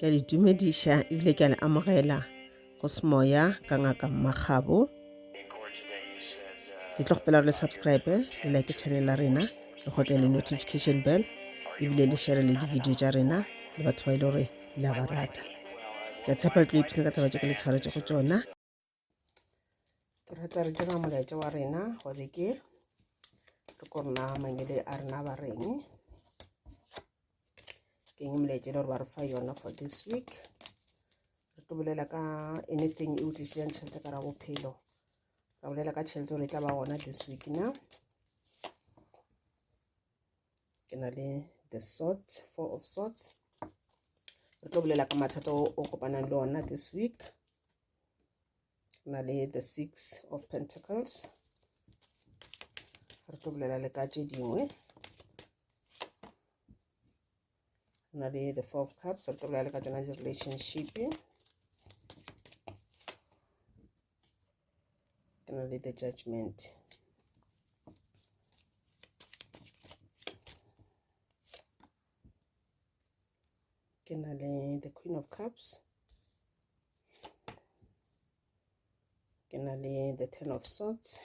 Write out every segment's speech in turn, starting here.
Ke a le dumedisha ebile ke a le amogela go semoya ka ngaka Mmakgabo. Ke tlo gopela le subscribe le like channel la rena le gotle le notification bell ebile le share le di-video tša rena le batho ba ile gore le a ba rata. Ke a tshepa le tlo ipsene ka taba tše ke le tshwaretse go tšona. Ke rata re dira molaetša wa rena wa beke ke korona mangele a rena ba reng ke eng molaetša le gore ba re fa yona for this week. Re tlo bolela ka anything e utlišitšang tšhelete ka ra bophelo. Ra bolela ka tšhelete gore e tla ba gona this week na. Ke na le the swords, 4 of swords. Re tlo bolela ka mathata o kopanang le ona this week. Na le the 6 of pentacles. Re tlo bolela le ka tše dingwe. Na le the 4 of cups. Re tlo bolela le ka tšona di relationship. Ke na le the judgment. Ke na le the queen of cups. Ke na le the 10 of swords.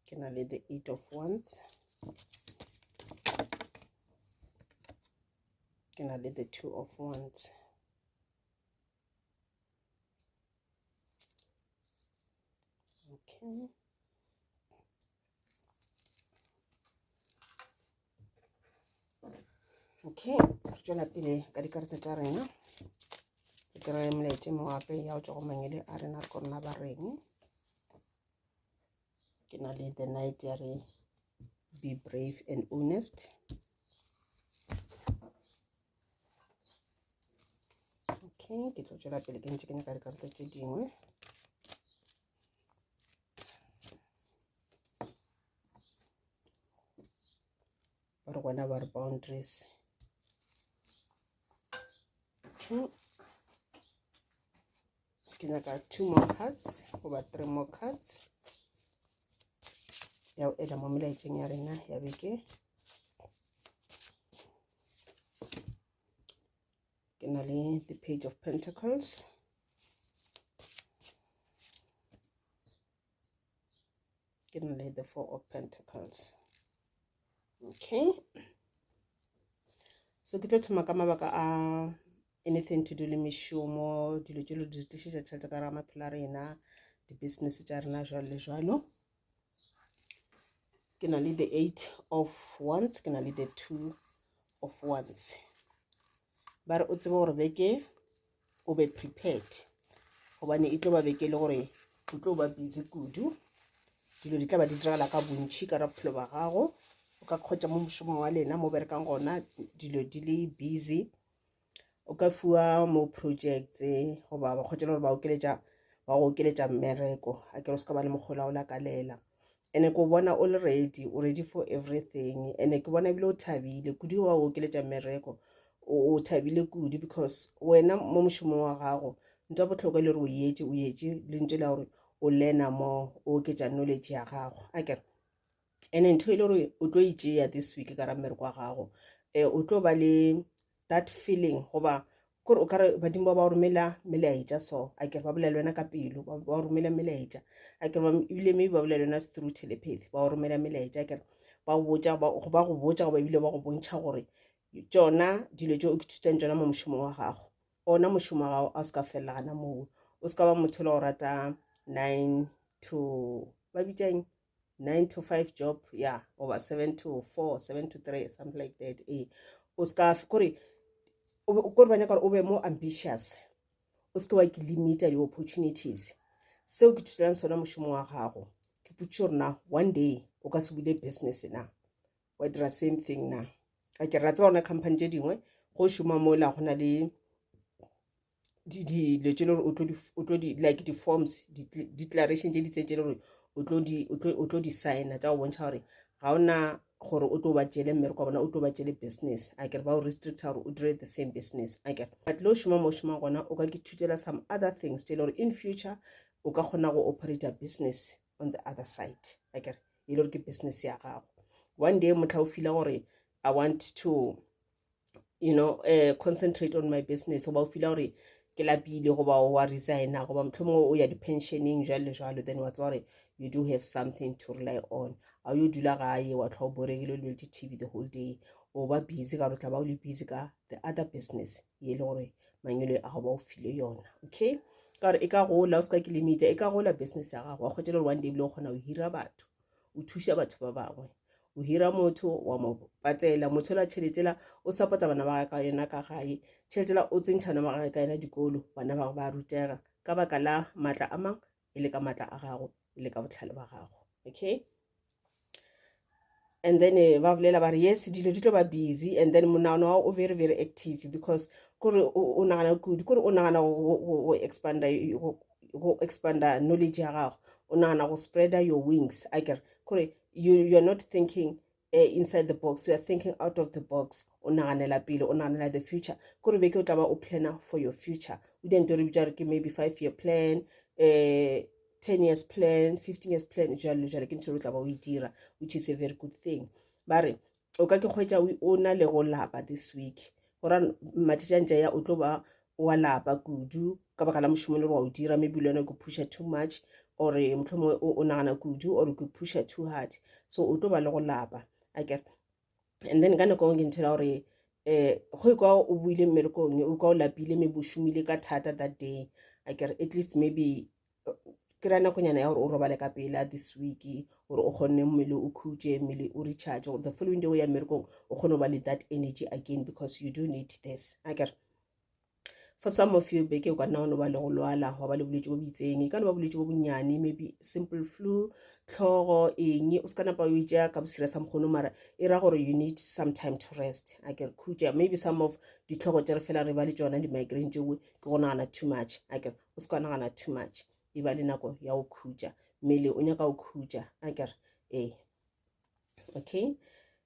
Ke na le the 8 of wands. Ke na le the 2 of wands. Okay. Okay, re tšwela pele ka dikarata tša rena. Re kry-e molaetša mogape ya go tšwa go mangele a rena re korona ba reng. Ke na le the knight ya re be brave and honest. Okay, ke tlo tšwela pele ke ntše ke nyaka dikarata tše dingwe. Ba re gona ba re boundaries. Okay. Ke nyaka 2 more cards goba 3 more cards ya go ela mo melaetšeng ya rena ya beke. Ke na le the page of pentacles. Ke na le the 4 of pentacles. Okay, so ke tlo thoma ka mabaka a anything to do le mešomo, dilo tšelo di tlišiša tšhelete ka ra maphelo a rena, di-business tša rena jwalo le jwalo. Ke na le the 8 of wands. Ke na le the 2 of wands. Ba re o tsebe gore beke o be prepared gobane e tlo ba beke le gore o tlo ba busy kudu. Dilo di tla ba di diragala ka bontši ka ra bophelo ba gago. O ka kgotša mo mošomong wa lena mo berekang gona dilo di le busy. O ka fiwa mo projects goba ba kgotša le gore ba go okeletša mmereko a ke re o se ka ba le mogola o lakalela. Ene ke o bona o le ready, o ready for everything. Ene ke bona ebile o thabile kudu wa o okeletša mmereko o thabile kudu because wena mo mošomong wa gago ntwa botlhokwa le gore o etše le ntwe la gore o learna mo o oketša knowledge ya gago a kere. Ene ntho e le gore o tlo itšea this week ka ra mmereko wa gago o tlo ba le that feeling goba kore o kare badimo ba ba romela melaetša so a kere ba bolela wena ka pelo ba romela melaetša a kere ebile maybe ba bolela wena through telepathy ba romela melaetša a kere ba go botša goba ebile ba go bontšha gore tšona dilo tšeo o ithutang tšona mo mošomong wa gago. Ona mošomo wa gago a o se ka felelagana moo. O se ka ba motho le go rata 9 to 5 job yeah over 7 to 4 7 to 3 something like that. O ska kore ba nyaka gore o be more ambitious. O se ke wa ke limita di-opportunities. Seo ke thutelang sona mošomo wa gago ke putše gore na one day o ka se bule business na wa dira same thing na. A ke ratsa gona company tše dingwe go šoma mo la go na le dilo tše le gore o tlo di like di-forms declaration tše di tse tše le gore o tlo di signa tša go bontšha gore ga ona gore o tlo ba tšele mmereko wa bona o tlo ba tšele business a kere ba o restricta gore o dire the same business a kere but le o šoma mo šoma gona o ka ke thutela some other things tše le gore in future o ka kgona go operate a business on the other side a kere e le gore ke business ya gago one day motla o feel gore I want to concentrate on my business goba o feel gore ke lapile goba wa resigna goba motlhomongwe o ya di-pensioning jalo then wa tswa gore you do have something to rely on a yo dula gae wa tlha o boregile le TV the whole day o ba busy ka re tla ba o le busy ka the other business ye le gore manyelo a go ba o file yona okay ka re e ka gola o ska ke limit e ka gola business ya gago wa khotela one day le gona o hira batho o thusha batho ba bangwe o hira motho wa mo patela motho la tšheletela o supporta bana ba ka yena ka gae tšheletela o tsentšhana ba ga ka yena dikolo bana ba ba rutega ka baka la matla a mang e le ka matla a gago e le ka botlhale ba gago okay and then ba bolela ba re yes dilo di tlo ba busy and then monagano wa o very very active because kore o nagana good kore o nagana go expanda knowledge ya gago o nagana go spreader your wings I get kore you're not thinking inside the box you are thinking out of the box o naganela pele o naganela the future kore be ke o tla ba o planner for your future o dento re bitsa re ke maybe 5-year plan 10 years plan 15 years plan jalo ke ntse re tla ba o dira which is a very good thing bare o ka ke khwetsa o na le go lapa this week gora matšatšantša ya o tlo ba wa lapa kudu ka baka la mošomo le wa o dira maybe le yona go pusha too much or motlhomongwe o nagana kudu or go pusha too hard so o tlo ba le go lapa I get and then ka nako ke nthela gore go kwa o buile mmerekong o ka o lapile maybe o šomile ka thata that day I get at least maybe ke ra nakonyana ya gore o robale ka pela this week gore o kgonne mmele o khutse mmele o recharge the following day o ya mmerekong o kgone ba le that energy again because you do need this I get for some of you beke kwa na ba le go lwala wa ba le bolwetse bo bitseng ka no ba bolwetse bo bonnyane maybe simple flu tlhogo eng o ska napa o itja ka bosira sa mkgono mara e ra gore you need some time to rest I get khutja maybe some of di tlhogo tse re fela re ba le tsona di migraine tšeo ke go nagana too much I get o ska nagana too much e ba le nako ya o khutja mmele o nyaka o khutja I get okay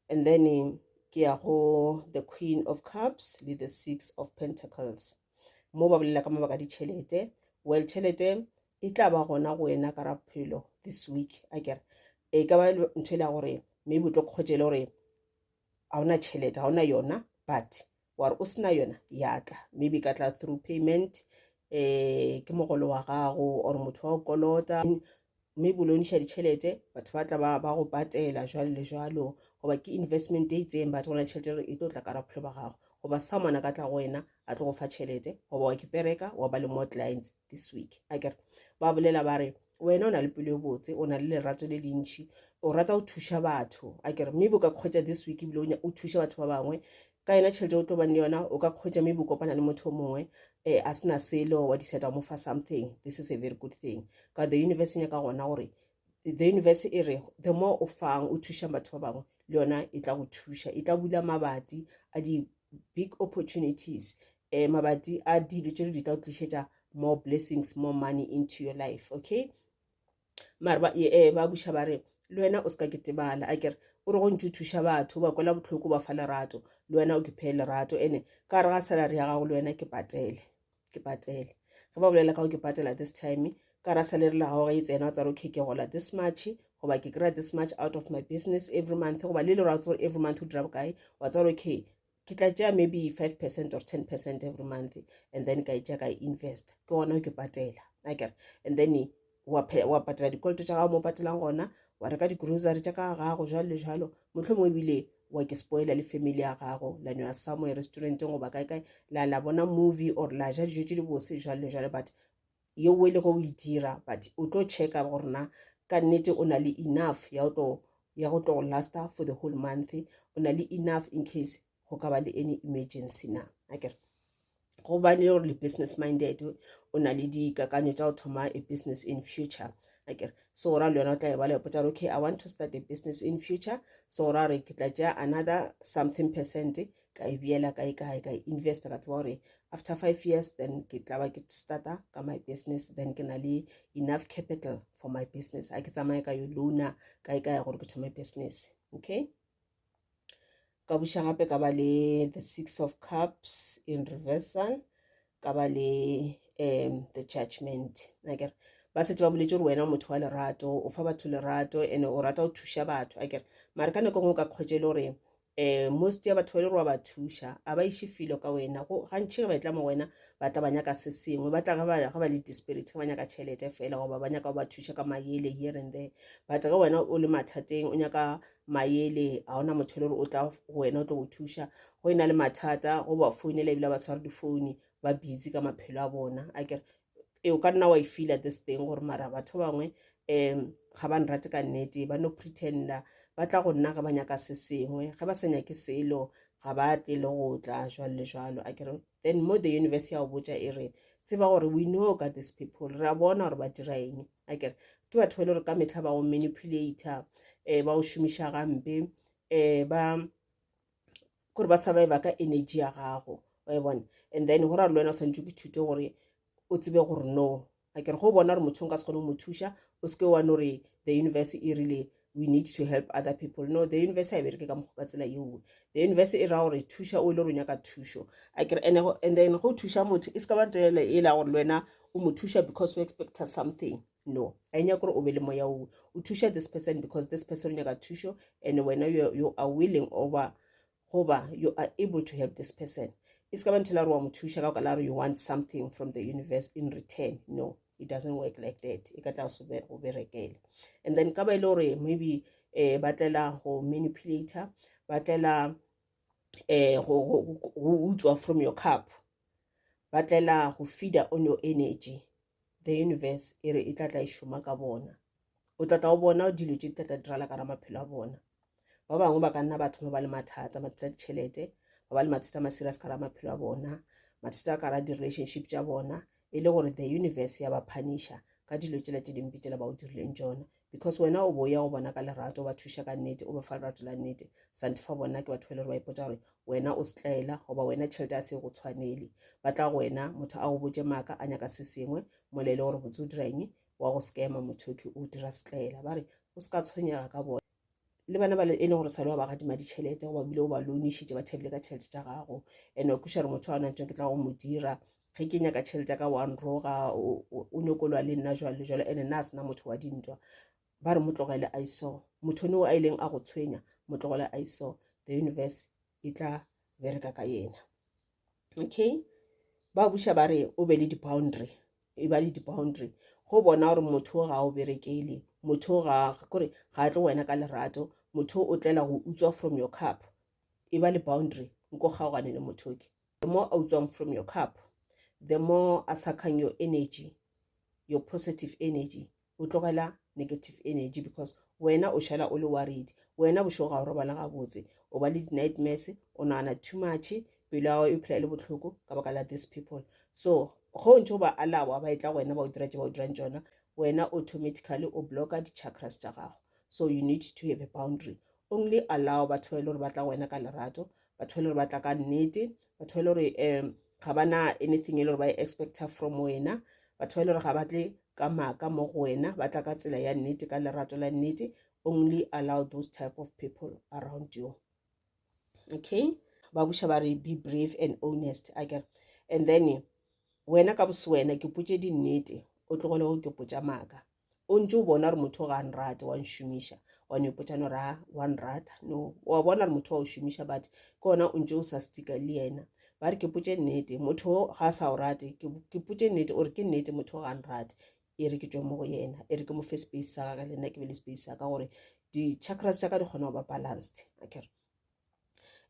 and then ke ya go the Queen of Cups le the Six of Pentacles mo ba bolela ka mabaka di tšhelete well tšhelete e tla ba gona go wena ka raphelo this week I get e ka ba ntho le gore maybe o tlo kgotšele gore a ona tšhelete a ona yona but wa re o sena yona ya tla maybe ka tla through payment ke mogolo wa gago or motho wa o kolota maybe o lonisha ditšhelete batho ba tla ba go patela jwalo le jwalo goba ke investment e itseng batho gona tšhelete re e tlo tla ka raphelo ba gago goba someone ka tla go wena a tlo go fa tšhelete goba wa kipereka wa ba le more clients this week I get ba bolela ba re wena o na le pelo e botse o na le lerato le le ntšhi o rata o thusha batho I get maybe o ka kgwetsa this week bile o thusha batho ba bangwe ka yena tšhelete o tlo bane yona o ka kgwetsa maybe o kopana le motho mongwe a sena selo wa decide mo fa something this is a very good thing ka the universe nya ka gona gore the universe e re the more o fang o thusha batho ba bangwe le yona e tla go thusha e tla bula mabati a di big opportunities mabati a dilo tšeo di tla o tlišetša more blessings more money into your life okay mara ba buša ba re le wena o ska ketebala a kere o re go ntse o thuša batho ba kwela botlhoko ba fa lerato le wena o ke phe lerato ene ka re ga salary ya gago le wena ke patele ge ba bolela ka go ke patela this time ka ra salary la gago ga e tsena o tsa re okay ke gola this much goba ke kry this much out of my business every month goba le ra tsore every month o dira bokae wa tsa re okay ke tla tšea maybe 5% or 10% every month and then ka itša ka invest ke gona ke patela I get and then wa patela dikoloto tša gago mo patelang gona wa reka di-grocery tša ka gago jalo le jalo mohlomongwe ebile wa ke spoiler le family ya gago la no ya somewhere restauranteng goba kae la bona movie or la ja dijo tše di bose jalo le jalo but yo wele go e dira but o tlo checka gore na ka nnete o na le enough ya go tlo lasta for the whole month o na le enough in case go ka ba le any emergency na I get go ba le gore le business minded o na le dikakanyo tša go thoma a business in future I get so ra le yona o tla ba le potsa okay I want to start a business in future so ra re ke tla tšea another something percent ka e biela ka invest ka tseba gore after 5 years then ke tla ba ke starta ka my business then ke na le enough capital for my business a ke tsamaye ka yo loana ka gore ke thoma business okay ka buša gape ka ba le the Six of Cups in reversal ka ba le the Judgment I get ba setse ba boletse gore wena motho wa lerato o fa batho lerato ene o rata o thusha batho akere mara ka nako ngwe ka kgwetse le gore most ya batho ba le gore wa ba thusha a ba ishe filo ka wena go gantši ge ba etla mo wena ba tla ba nyaka se sengwe ba tla ga ba le desperate ga ba nyaka tšhelete fela goba ba nyaka ba thusha ka maele here and there but ga wena o le mathateng o nyaka maele a ona motho le gore o tla wena o tlo go thusha go ena le mathata go ba founela ebile ba tshwara difounu ba busy ka maphelo a bona akere o ka nna wa e feel this thing gore mara batho bangwe ga ba nrate ka nnete ba no pretenda ba tla go nna ga ba nyaka se sengwe ga ba sa nyake selo ga ba tle le go tla jwalo le jwalo akere then mo the university ya go botša e re tseba gore we know ka these people re a bona gore ba dira eng akere ke batho ba le gore ka metlha ba go manipulator ba go šomiša gampe ba gore ba survive ka energy ya gago wa bona and then go ra le wena o santse ke thute gore o tsebe gore no akere go bona gore motho o ka se kgone mo thusha o se ke wa no re the university e rile we need to help other people no the university a bereke ka mokgwa ka tsela yeo the university e ra gore thusha o ile gore nyaka thusho akere and then go thusha motho e se ka ba tele e la gore le wena o mo thusha because you expect something no a nya gore o be le moya o thusha this person because this person nyaka thusho and when you are willing over you are able to help this person it's going to you want something from the universe in return no it doesn't work like that and then maybe batlela go manipulator batlela go from your cup batlela go feed on your energy the universe e re tla ishuma ka bona o tla o bona dilo tse tla dirala ka maphelo a bona ba bangwe ba ka nna batho ba le mathata ditšhelete ba le mathata ma serious ka maphelo a bona mathata ka di relationship tša bona e le gore the universe ya ba punisha ka dilo tšela tše dimpe tšela ba o dirileng tšona because wena o boya go bona ka lerato ba thusha ka nnete o ba fa lerato la nnete santifa bona ke batho ba le ba ipotsa gore wena o setlaela goba wena tšhelete a se go tshwanele ba tla go wena motho a go botse maaka a nyaka se sengwe molele gore botse o dira eng wa go scama motho ke o dira setlaela ba re o se ka tshwenyega ka bona le bana ba le ene gore sa le ba gadima ditšhelete go ba bile o ba loanishitše ba thabile ka tšhelete tša gago and o kuša re motho a nanteng ke tla go mo dira ge ke nyaka tšhelete ka one roga o nyokolwa le nna jwalo le jwalo ene nna a sena motho wa dintwa ba re mo tlogele a iso motho ne o a ileng a go tshwenya mo tlogele a iso the universe e tla bereka ka yena okay ba buša ba re o be le di-boundary e ba le di-boundary go bona gore motho ga o berekele motho ga tlo wena ka lerato motho o tlela go utswa from your cup e ba le boundary nko kgaogane le motho ke the more a utswang from your cup the more a sucking your energy your positive energy o tlogela negative energy because wena o šala o le worried wena bošo ga o robala gabotse o ba le di-nightmares o nagana too much pelo ya e phela le botlhoko ka baka la these people so go ntse o ba alawa ba etla wena ba o dira tse ba o dirang tsona wena automatically o blocka di-chakras tša gago so you need to have a boundary only allow batho ba ile gore ba tla wena ka lerato batho ba ile gore ba tla ka nnete batho ba ile gore ga bana anything ile gore ba expecta from wena batho ba ile gore ga batle ka maaka mo go wena ba tla ka tsela ya nnete ka lerato la nnete only allow those type of people around you okay ba buša ba re be brave and honest again and then wena ka boswena ke putše di nnete o tlogole go ke potša maaka o ntse o bona gore motho ga nrate wa nšomiša wa nepotša no ra wa nrata no wa bona gore motho wa o šomiša but ke ona o ntse o sa stika le yena ba re ke potše nnete motho ga a sa o rate ke potše nnete ore ke nnete motho ga nrate e re ke tšwa mo go yena e re ke mo fe space sa ka le nna ke be le space sa ka gore di-chakras tša ka di kgona go ba balanced okay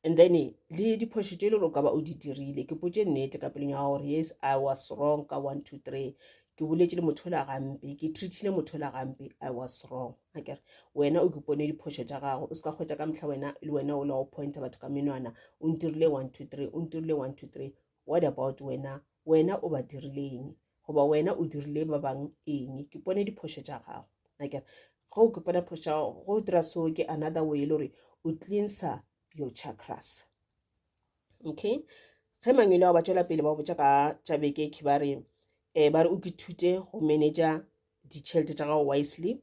and then le diphošo tše le gore o ka ba o di dirile ke potše nnete ka peleng ya gore yes I was wrong ka 1 2 3 ke boletše le motho la gampe ke treatile motho la gampe I was wrong akere wena o kepone diphošo tša gago o se ka kgwetša ka mehla wena le wena o la go pointa batho ka menwana o ntirile 1 2 3 o ntirile 1 2 3 what about wena o ba dirileng goba wena o dirile ba bang eng ke pone diphošo tša gago akere go ke pona phošo go dira so ke another way le gore o cleanser your chakras okay ge mangwele wa ba tšwela pele ba botša ka tšabeke ke ba re o ke thute go manager ditšhelete tša gago wisely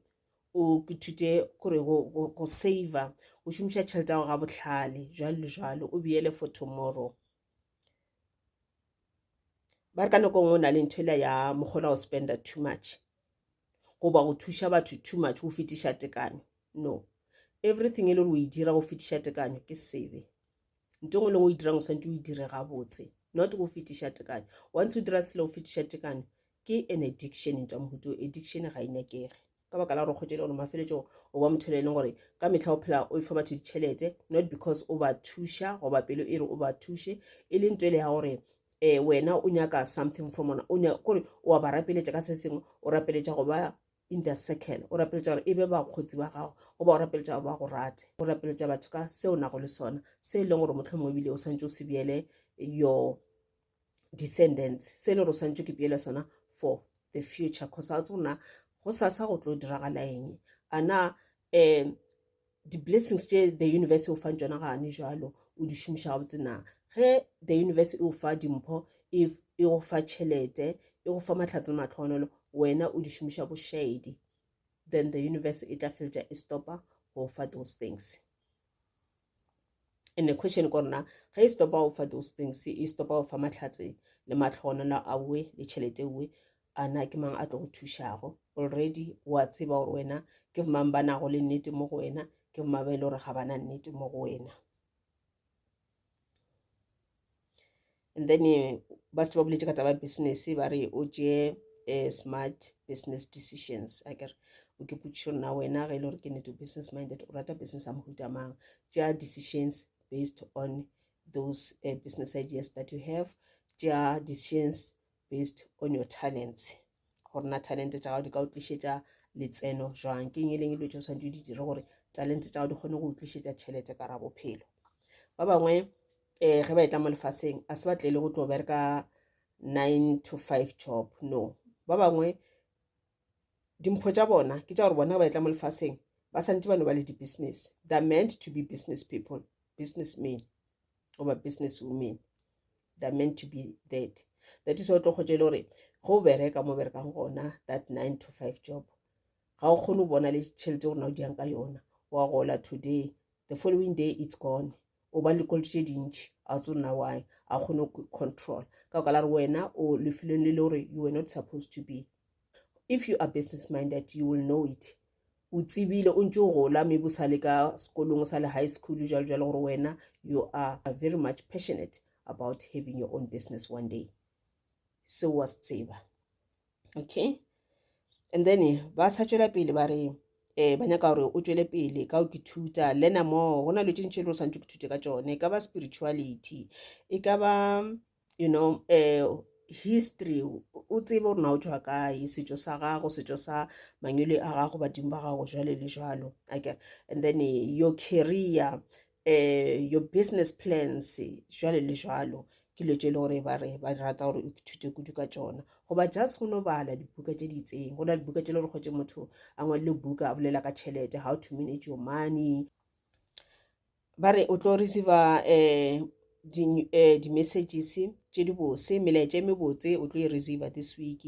o ke thute gore go saver o šomiša tšhelete ya go ga bohlale jwalo le jwalo o beele for tomorrow ba re ka nako ngwe o na le nthwela ya mogolo o spenda too much go ba go thusha batho too much go fetiša tekanyo. No, everything e le gore o e dira go fetiša tekanyo ke sebe. Ntho le go e dirang o santse o e dire gabotse, not go fetiša tekanyo. Once o dira selo go fetiša tekanyo ke an addiction. Ntwa mohuto addiction ga inyakege ka baka la gore go tšele gore mafeletšo o ba motho le leng gore ka metlha o phela o fa batho ditšhelete, not because o ba thusha goba pelo e re o ba thushe, e le ntho ele ya gore wena o nyaka something from ona, o nyaka gore o a ba rapeletša ka se sengwe, o rapeletša go ba in the circle, o rapeletša gore e be bakgotsi ba gago, o ba o rapeletša ba go rate, o rapeletša batho ka seo nago le sona, se e leng gore motlho mongwe ebile o santse o se beele your descendants, se e le gore o santse ke beele sona for the future, cause a tsona go sasa go tlo diragala eng. Ana di-blessings tše the universe o fang tšona gane jalo o di šomiša gabotse na? Ge the universe e o fa dimpho, e go fa tšhelete, e go fa mahlatse le matlhogonolo, wena o di šomiša bošaedi, then the universe e tla feletša e stopa go fa those things. And the question korona ge e stopa go fa those things, e stopa go fa mahlatse le matlhogonolo a we le tšhelete we, ana ke mang a tlo go thušago? Already wa tseba gore wena ke mang ba nago le nnete mo go wena, ke mang ba ile gore ga bana nnete mo go wena. And then ba se ba boletše ka taba business ba re o tšee smart business decisions. I get o ke putšo na wena ge ile gore ke neto business minded, o rata business a mohuta mang, tšea decisions based on those business ideas that you have, tšea decisions based on your talents, gore na talent tša gago di ka o tlišetša letseno jwang, ke eng e leng e le tšo santse di dire gore talent tša gago di kgone go tlišetša tšhelete ka ra bophelo. Ba bangwe ge ba etla mo lefaseng a se batle le go tlo bereka 9 to 5 job, no. Ba bangwe dimpho tša bona ke tša gore bona ba etla mo lefaseng ba santse bano ba le di-business, they're meant to be business people, businessmen goba business women, they're meant to be that. That is what tlo kgotše le gore go bereka mo berekang gona that 9 to 5 job ga o kgone go bona le tšhelete gore na o diang ka yona, wa gola today, the following day it's gone, o ba le dikoloto tše dintšhi a tso nna why a kgone go control ka baka la gore wena o lefileng le le gore you were not supposed to be. If you are business minded you will know it, o tsebile o ntse o gola maybe o sa le ka sekolong o sa le high school jalo jalo gore wena you are very much passionate about having your own business one day, so was tseba. Okay, and then ba sa tšwela pele ba re ba nyaka gore o tšwele pele ka o ke thuta learn more, go na le tše le o santse ke thute ka tšone, e ka ba spirituality, e ka ba you know history, o tsebe gore na o tšwa kae, setšo sa gago, setšo sa manyelo a gago, badimo ba gago jwale le jwalo. Okay, and then your career, your business plans jwale le jwalo, ke le tšele gore ba rata gore o thute kudu ka tšona, goba just go no bala dibuka tše di itseng. Go na le dibuka tše le gore kgotse motho a ngwadile buka a bolela ka tšhelete, how to manage your money. Ba re o tlo receiver di-messages tše di bose, melaetša e mebotse o tlo e receiver this week,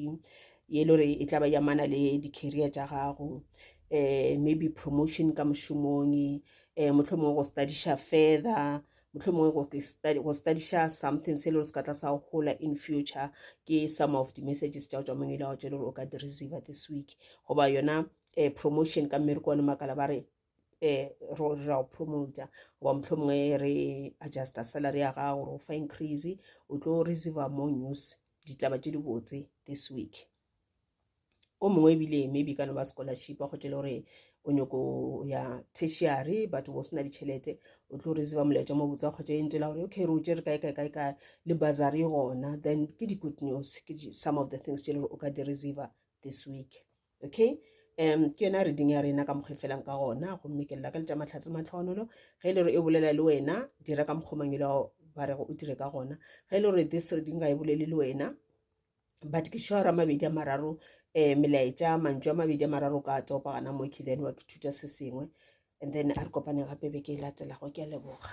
ye le gore e tla ba yamana le di-career tša gago, maybe promotion ka mošomong, motlho mongwe go studiša further, motlho mongwe go studiša something se le gore se ka tla sa gola in future. Ke some of the messages tša tšwa mongwe le ga o tše le gore o ka di receiver this week, goba yona promotion ka mmerekwane makala ba re ra o promota, goba motlho mongwe re adjusta salary ya gago gore o fa increase, o tlo receiver more news, ditaba tše di botse this week. O mongwe ebile maybe ka no ba scholarship a kgotse le gore o nyako ya tertiary but o sena ditšhelete, o tlo receiver molaetša mo botse a kgotse e ntela gore okay re o tšere kae le bursary gona, then ke di-good news, ke some of the things tše le gore o ka di receiver this week. Okay, ke yona reading ya rena ka mokgwa felang ka gona, gomme ke lela ka letša mahlatse matlhogonolo. Ge e le gore e bolela le wena, dira ka mokgwa mangelo ba re go o dire ka gona. Ge e le gore this reading ga e bolele le wena, but ke sure a mabedi a mararo melaetša mantšu a mabedi a mararo ka topa gana mo ke then wa ke thuta se sengwe, and then a re kopane gape beke e latelago. Ke a leboga.